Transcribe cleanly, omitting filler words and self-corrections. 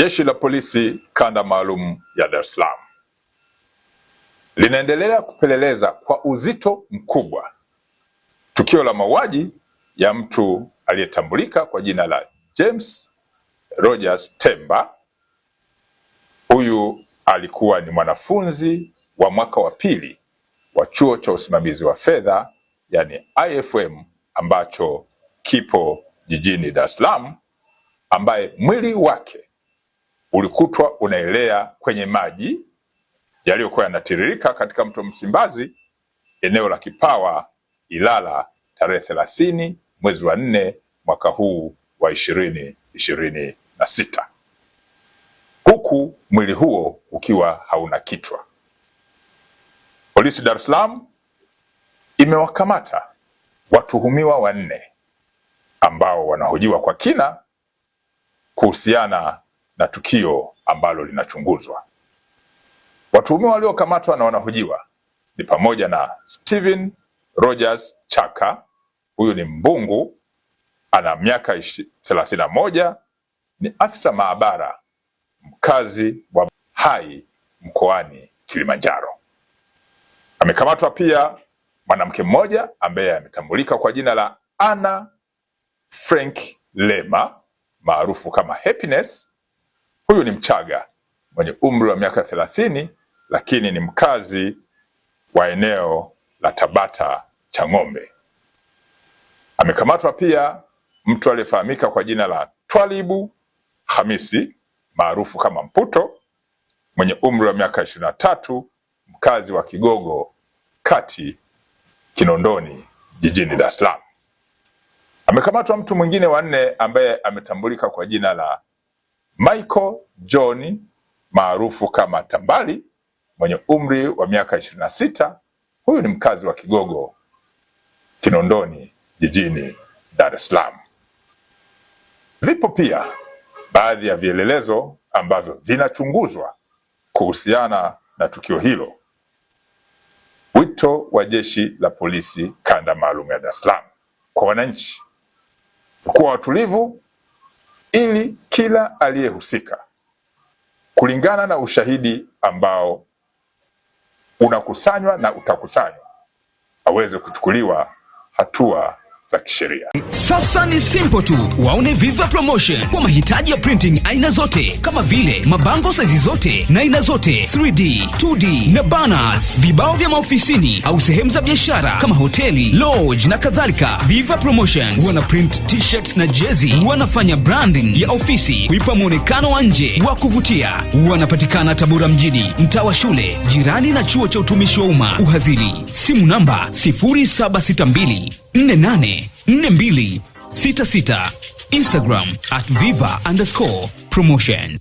Jeshi la Polisi Kanda Maalum ya Dar es Salaam linaendelea kupeleleza kwa uzito mkubwa tukio la mauaji ya mtu aliyetambulika kwa jina la James Rogers Temba. Huyu alikuwa ni mwanafunzi wa mwaka wa pili wa chuo cha usimamizi wa fedha yani IFM ambacho kipo jijini Dar es Salaam, ambaye mwili wake ulikutwa unaelea kwenye maji yaliyokuwa yanatiririka katika mto Msimbazi eneo la Kipawa Ilala tarehe 30 mwezi wa 4 mwaka huu wa 2026, huku mwili huo ukiwa hauna kichwa. Polisi Dar es Salaam imewakamata watuhumiwa 4 ambao wanahojiwa kwa kina kuhusiana na tukio ambalo linachunguzwa. Watuhumiwa waliokamatwa na wanahojiwa ni pamoja na Steven Rogers Chaka, huyu ni mbungu, ana miaka 31, ni afisa maabara mkazi wa Hai mkoani Kilimanjaro. Amekamatwa pia mwanamke mmoja ambaye ametambulika kwa jina la Anna Frank Lema maarufu kama Happiness. Huyu ni Mchaga mwenye umri wa miaka 30, lakini ni mkazi wa eneo la Tabata Chang'ombe. Amekamatwa pia mtu aliyefahamika kwa jina la Twalibu Hamisi maarufu kama Mputo mwenye umri wa miaka 23, mkazi wa Kigogo Kati Kinondoni jijini Dar es Salaam. Amekamatwa mtu mwingine wa 4 ambaye ametambulika kwa jina la Michael John maarufu kama Tambali mwenye umri wa miaka 26. Huyu ni mkazi wa Kigogo Kinondoni jijini Dar es Salaam. Vipo pia baadhi ya vielelezo ambavyo vinachunguzwa kuhusiana na tukio hilo. Wito wa Jeshi la Polisi Kanda Maalum ya Dar es Salaam kwa wananchi kuwa watulivu ili kila aliyehusika kulingana na ushahidi ambao unakusanywa na utakusanywa aweze kuchukuliwa hatua za kisheria. Sasa ni simple tu, waone Viva Promotion kwa mahitaji ya printing aina zote kama vile mabango size zote na aina zote, 3D, 2D na banners, vibao vya maofisini au sehemu za biashara kama hoteli, lodge na kadhalika. Viva Promotion wana print t-shirt na jezi, wanafanya branding ya ofisi kuipa muonekano wa nje wa kuvutia. Wanapatikana Tabora mjini, mtaa wa shule, jirani na chuo cha utumishi wa umma Uhazili. Simu namba 0762484266. Instagram @viva_promotion.